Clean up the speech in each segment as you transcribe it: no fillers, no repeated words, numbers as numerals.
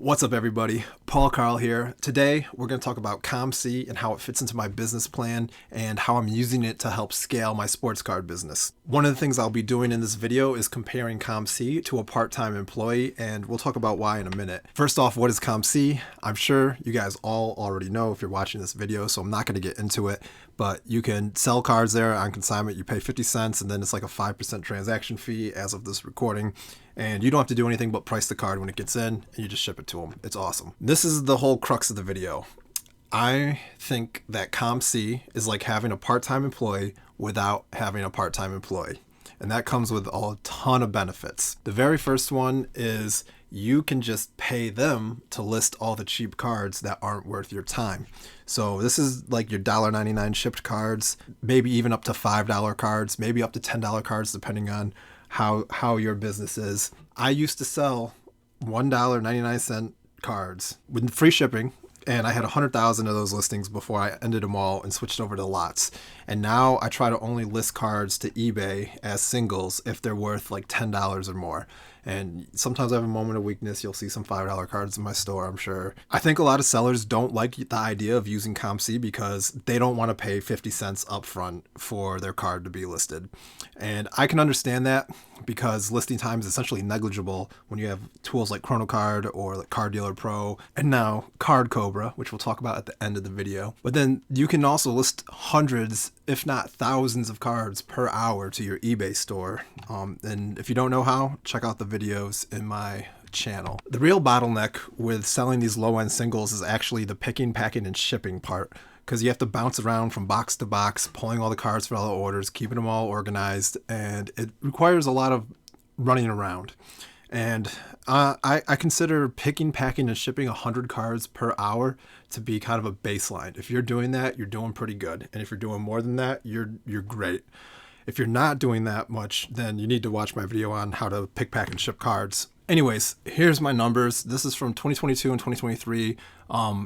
What's up, everybody? Paul Carl here. Today, we're going to talk about COMC and how it fits into my business plan and how I'm using it to help scale my sports card business. One of the things I'll be doing in this video is comparing COMC to a part-time employee, and we'll talk about why in a minute. First off, what is COMC? I'm sure you guys all already know if you're watching this video, so I'm not going to get into it, but you can sell cards there on consignment. You pay 50 cents, and then it's like a 5% transaction fee as of this recording. And you don't have to do anything but price the card when it gets in, and you just ship it to them. It's awesome. This is the whole crux of the video. I think that COMC is like having a part-time employee without having a part-time employee. And that comes with a ton of benefits. The very first one is you can just pay them to list all the cheap cards that aren't worth your time. So this is like your $1.99 shipped cards, maybe even up to $5 cards, maybe up to $10 cards, depending on how your business is. I used to sell $1.99 cards with free shipping, and I had 100,000 of those listings before I ended them all and switched over to lots. And now I try to only list cards to eBay as singles if they're worth like $10 or more. And sometimes I have a moment of weakness. You'll see some $5 cards in my store, I'm sure. I think a lot of sellers don't like the idea of using COMC because they don't want to pay 50 cents upfront for their card to be listed. And I can understand that because listing time is essentially negligible when you have tools like Kronocard or like Card Dealer Pro, and now CardCobra, which we'll talk about at the end of the video. But then you can also list hundreds, if not thousands of cards per hour to your eBay store. And if you don't know how, check out the videos in my channel. The real bottleneck with selling these low-end singles is actually the picking, packing, and shipping part, because you have to bounce around from box to box, pulling all the cards for all the orders, keeping them all organized, and it requires a lot of running around. And I consider picking, packing, and shipping 100 cards per hour to be kind of a baseline. If you're doing that, you're doing pretty good. And if you're doing more than that, you're great. If you're not doing that much, then you need to watch my video on how to pick, pack, and ship cards. Anyways, here's my numbers. This is from 2022 and 2023.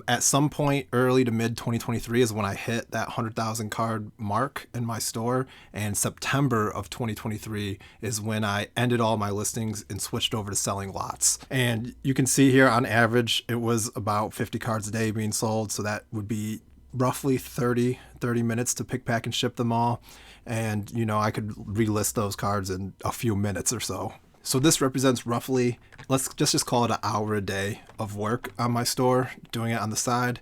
At some point early to mid 2023 is when I hit that 100,000 card mark in my store, and September of 2023 is when I ended all my listings and switched over to selling lots. And you can see here on average it was about 50 cards a day being sold, so that would be roughly 30 minutes to pick, pack, and ship them all. And you know, I could relist those cards in a few minutes or so. So this represents roughly, let's just call it an hour a day of work on my store, doing it on the side.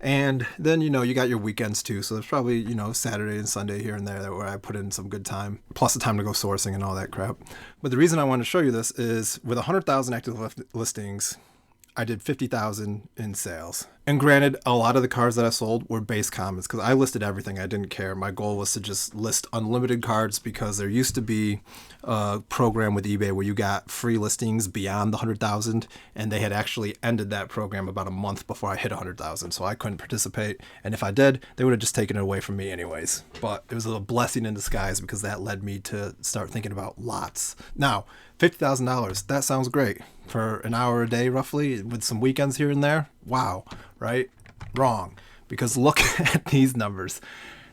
And then, you know, you got your weekends too. So there's probably, you know, Saturday and Sunday here and there where I put in some good time, plus the time to go sourcing and all that crap. But the reason I want to show you this is with 100,000 active listings, I did 50,000 in sales. And granted, a lot of the cards that I sold were base commons because I listed everything. I didn't care. My goal was to just list unlimited cards because there used to be a program with eBay where you got free listings beyond the 100,000, and they had actually ended that program about a month before I hit 100,000. So I couldn't participate. And if I did, they would have just taken it away from me anyways. But it was a blessing in disguise because that led me to start thinking about lots. Now, $50,000, that sounds great for an hour a day roughly with some weekends here and there. Wow, right? Wrong. Because look at these numbers.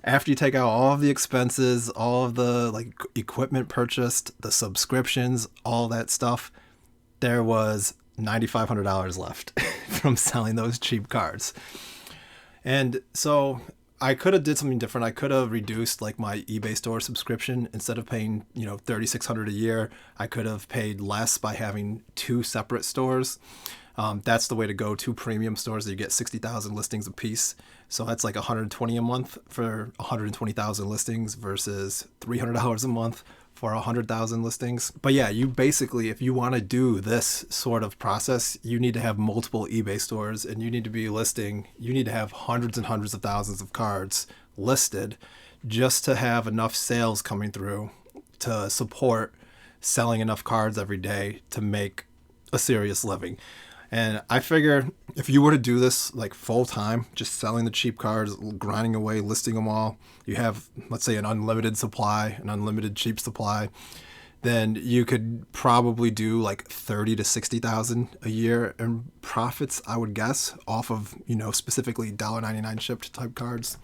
After you take out all of the expenses, all of the like equipment purchased, the subscriptions, all that stuff, there was $9,500 left from selling those cheap cards. And so I could have did something different. I could have reduced like my eBay store subscription. Instead of paying, you know, $3,600 a year, I could have paid less by having two separate stores. That's the way to go. Two premium stores that you get 60,000 listings a piece. So that's like $120 a month for 120,000 listings versus $300 a month for 100,000 listings. But yeah, you basically, if you want to do this sort of process, you need to have multiple eBay stores, and you need to be listing, you need to have hundreds and hundreds of thousands of cards listed just to have enough sales coming through to support selling enough cards every day to make a serious living. And I figure if you were to do this like full time, just selling the cheap cards, grinding away, listing them all, you have, let's say, an unlimited supply, an unlimited cheap supply, then you could probably do like 30 to 60,000 a year in profits, I would guess, off of, you know, specifically $1.99 shipped type cards.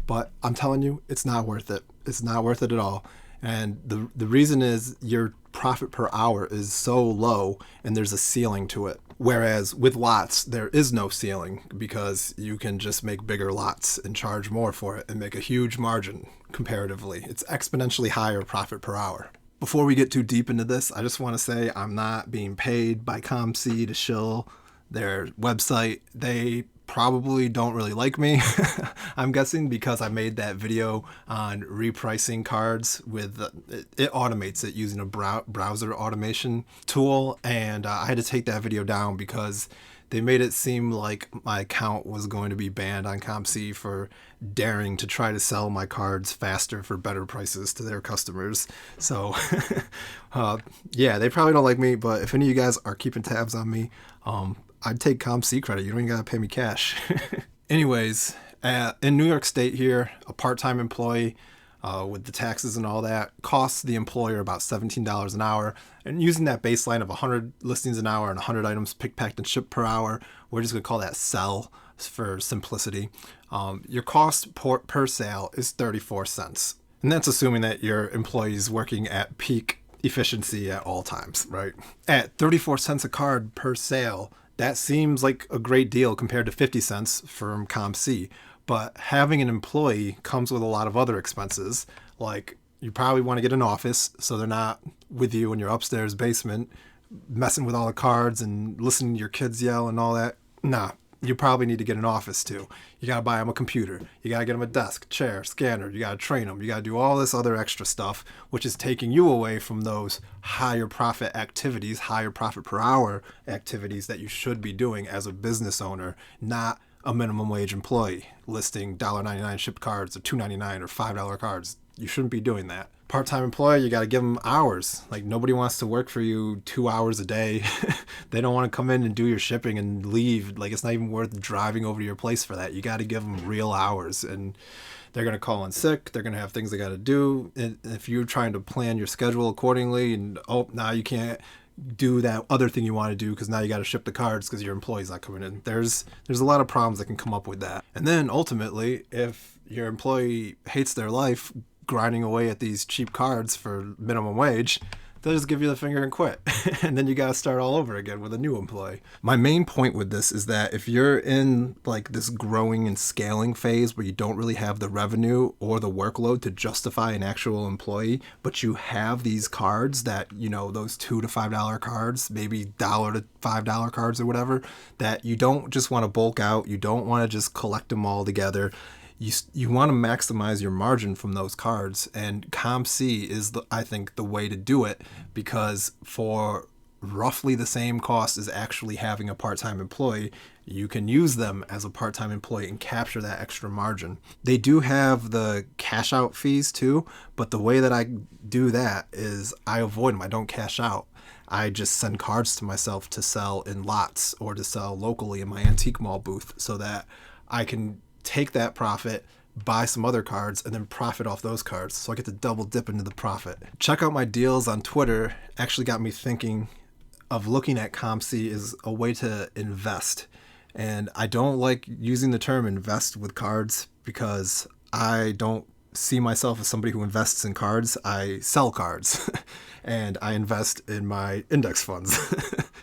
But I'm telling you, it's not worth it. It's not worth it at all. And the reason is your profit per hour is so low and there's a ceiling to it. Whereas with lots, there is no ceiling because you can just make bigger lots and charge more for it and make a huge margin comparatively. It's exponentially higher profit per hour. Before we get too deep into this, I just want to say I'm not being paid by COMC to shill their website. They probably don't really like me, I'm guessing, because I made that video on repricing cards with it automates it using a browser automation tool, and I had to take that video down because they made it seem like my account was going to be banned on COMC for daring to try to sell my cards faster for better prices to their customers. So yeah, they probably don't like me, but if any of you guys are keeping tabs on me, I'd take COMC credit. You don't even gotta pay me cash. Anyways, in New York State here, a part-time employee with the taxes and all that costs the employer about $17 an hour. And using that baseline of 100 listings an hour and 100 items picked, packed, and shipped per hour, we're just gonna call that sell for simplicity. Your cost per sale is 34 cents. And that's assuming that your employee is working at peak efficiency at all times, right? At 34 cents a card per sale, that seems like a great deal compared to 50 cents from COMC. But having an employee comes with a lot of other expenses. Like, you probably want to get an office so they're not with you in your upstairs basement messing with all the cards and listening to your kids yell and all that. Nah, you probably need to get an office too. You got to buy them a computer. You got to get them a desk, chair, scanner. You got to train them. You got to do all this other extra stuff, which is taking you away from those higher profit activities, higher profit per hour activities that you should be doing as a business owner, not a minimum wage employee listing $1.99 shipped cards or $2.99 or $5 cards. You shouldn't be doing that. Part-time employee, you got to give them hours. Like, nobody wants to work for you 2 hours a day. They don't want to come in and do your shipping and leave. Like, it's not even worth driving over to your place for that. You got to give them real hours, and they're going to call in sick. They're going to have things they got to do. And if you're trying to plan your schedule accordingly and, now you can't do that other thing you want to do because now you got to ship the cards because your employee's not coming in. There's a lot of problems that can come up with that. And then ultimately, if your employee hates their life grinding away at these cheap cards for minimum wage, they'll just give you the finger and quit. And then you got to start all over again with a new employee. My main point with this is that if you're in like this growing and scaling phase where you don't really have the revenue or the workload to justify an actual employee, but you have these cards that, those $2 to $5 cards, maybe $1 to $5 cards or whatever, that you don't just want to bulk out. You don't want to just collect them all together. You want to maximize your margin from those cards, and COMC is, I think, the way to do it, because for roughly the same cost as actually having a part-time employee, you can use them as a part-time employee and capture that extra margin. They do have the cash out fees too, but the way that I do that is I avoid them. I don't cash out. I just send cards to myself to sell in lots or to sell locally in my antique mall booth so that I can take that profit, buy some other cards, and then profit off those cards. So I get to double dip into the profit. Check out my deals on Twitter. Actually got me thinking of looking at COMC as a way to invest. And I don't like using the term invest with cards because I don't see myself as somebody who invests in cards. I sell cards and I invest in my index funds.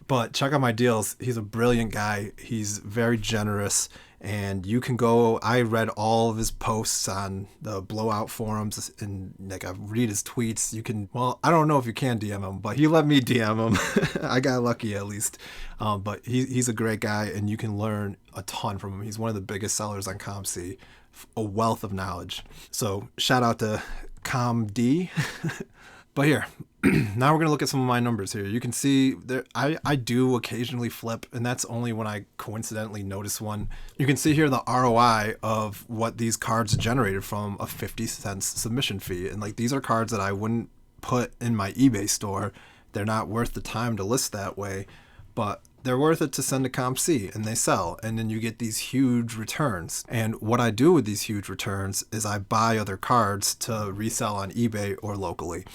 But check out my deals. He's a brilliant guy. He's very generous. And you can go, I read all of his posts on the blowout forums and I read his tweets. You can, I don't know if you can DM him, but he let me DM him. I got lucky at least. But he's a great guy and you can learn a ton from him. He's one of the biggest sellers on COMC, a wealth of knowledge. So shout out to ComD. But here, now we're going to look at some of my numbers here. You can see there, I do occasionally flip, and that's only when I coincidentally notice one. You can see here the ROI of what these cards generated from a 50 cents submission fee. And like, these are cards that I wouldn't put in my eBay store. They're not worth the time to list that way, but they're worth it to send to COMC and they sell. And then you get these huge returns. And what I do with these huge returns is I buy other cards to resell on eBay or locally.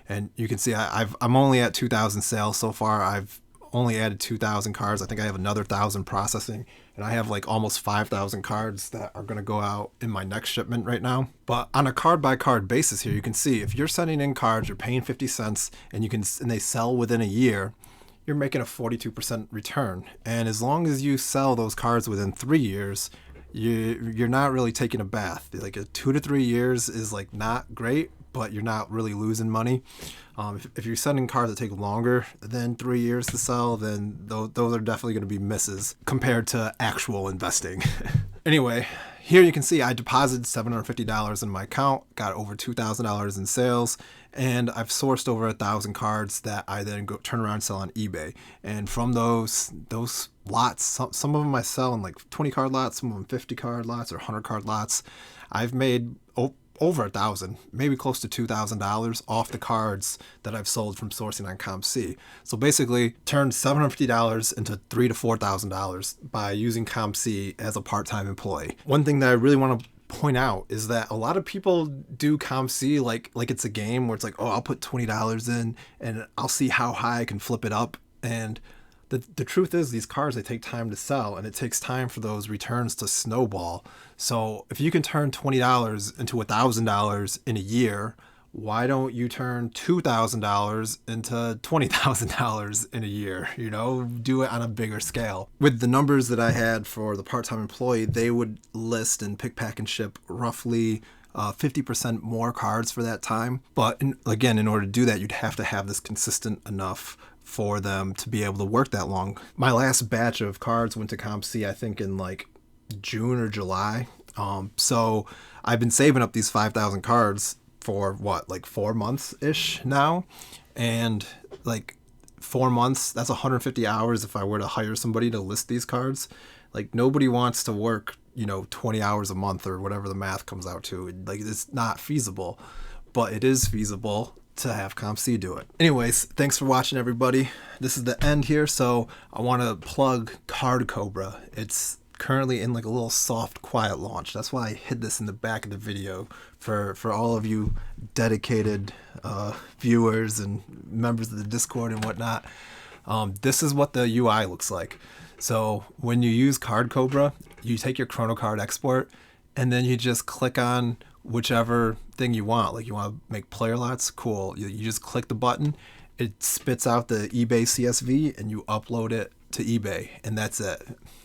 And you can see I'm only at 2,000 sales so far. I've only added 2,000 cards. I think I have another 1,000 processing. And I have like almost 5,000 cards that are going to go out in my next shipment right now. But on a card by card basis here, you can see if you're sending in cards, you're paying 50 cents and they sell within a year, you're making a 42% return. And as long as you sell those cards within 3 years, you're not really taking a bath. Like 2 to 3 years is like not great, but you're not really losing money. If you're sending cards that take longer than 3 years to sell, then those are definitely going to be misses compared to actual investing. Anyway, here you can see I deposited $750 in my account, got over $2,000 in sales, and I've sourced over 1,000 cards that I then go turn around and sell on eBay. And from those lots, some of them I sell in like 20 card lots, some of them 50 card lots or 100 card lots. I've made over 1,000, maybe close to $2,000 off the cards that I've sold from sourcing on COMC. So basically turned $750 into $3,000 to $4,000 by using COMC as a part-time employee. One thing that I really want to point out is that a lot of people do COMC like it's a game where it's like, oh, I'll put $20 in and I'll see how high I can flip it up. And the truth is these cards, they take time to sell, and it takes time for those returns to snowball. So if you can turn $20 into $1,000 in a year, why don't you turn $2,000 into $20,000 in a year? You know, do it on a bigger scale. With the numbers that I had for the part-time employee, they would list and pick, pack, and ship roughly 50% more cards for that time. But again, in order to do that, you'd have to have this consistent enough for them to be able to work that long. My last batch of cards went to COMC, I think in like June or July. So I've been saving up these 5,000 cards for what, like 4 months ish now. And like 4 months, that's 150 hours if I were to hire somebody to list these cards. Like nobody wants to work, 20 hours a month or whatever the math comes out to. Like it's not feasible, but it is feasible to have COMC do it. Anyways, thanks for watching, everybody. This is the end here, so I want to plug CardCobra. It's currently in like a little soft, quiet launch. That's why I hid this in the back of the video for all of you dedicated viewers and members of the Discord and whatnot. This is what the UI looks like. So when you use CardCobra, you take your Kronocard export, and then you just click on whichever thing you want. Like you want to make player lots, cool. You just click the button, it spits out the eBay CSV, and you upload it to eBay, and that's it.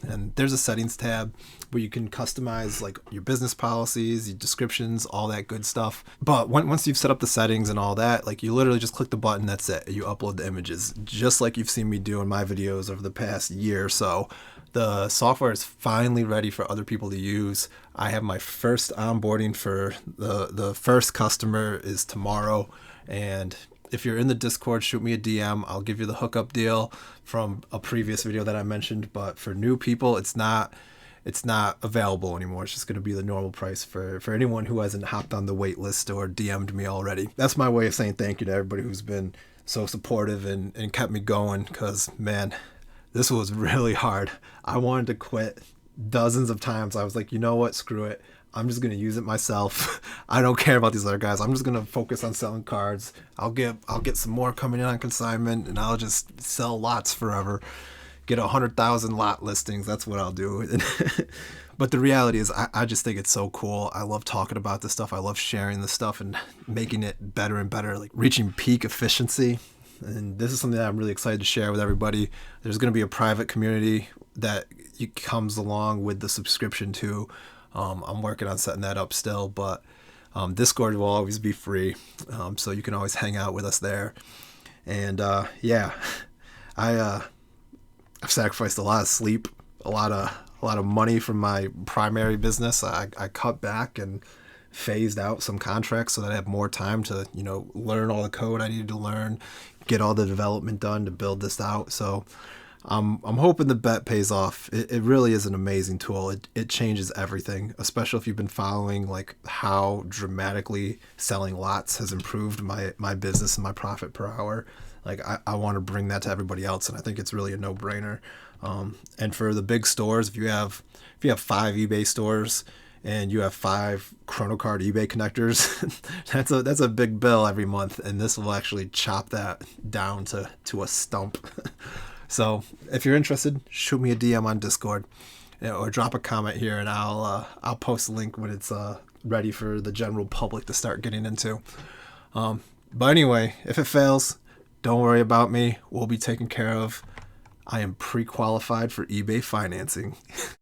And there's a settings tab where you can customize like your business policies, your descriptions, all that good stuff. But once you've set up the settings and all that, like you literally just click the button, that's it. You upload the images, just like you've seen me do in my videos over the past year or so. The software is finally ready for other people to use. I have my first onboarding for the first customer is tomorrow. And if you're in the Discord, shoot me a DM. I'll give you the hookup deal from a previous video that I mentioned. But for new people, it's not available anymore. It's just going to be the normal price for anyone who hasn't hopped on the wait list or DM'd me already. That's my way of saying thank you to everybody who's been so supportive and kept me going, because, man, this was really hard. I wanted to quit dozens of times. I was like, you know what? Screw it. I'm just going to use it myself. I don't care about these other guys. I'm just going to focus on selling cards. I'll get some more coming in on consignment, and I'll just sell lots forever. Get 100,000 lot listings. That's what I'll do. But the reality is I just think it's so cool. I love talking about this stuff. I love sharing this stuff and making it better and better, like reaching peak efficiency. And this is something that I'm really excited to share with everybody. There's going to be a private community that comes along with the subscription too. I'm working on setting that up still, but Discord will always be free, so you can always hang out with us there. And yeah, I've sacrificed a lot of sleep, a lot of money from my primary business. I cut back and phased out some contracts so that I have more time to learn all the code I needed to learn, get all the development done to build this out. So I'm hoping the bet pays off. It really is an amazing tool. It changes everything, especially if you've been following like how dramatically selling lots has improved my business and my profit per hour. Like I want to bring that to everybody else, and I think it's really a no-brainer. And for the big stores, if you have 5 eBay stores and you have 5 Kronocard eBay connectors, that's a big bill every month, and this will actually chop that down to a stump. So if you're interested, shoot me a DM on Discord, or drop a comment here, and I'll post a link when it's ready for the general public to start getting into. But anyway, if it fails, Don't worry about me. We'll be taken care of. I am pre-qualified for eBay financing.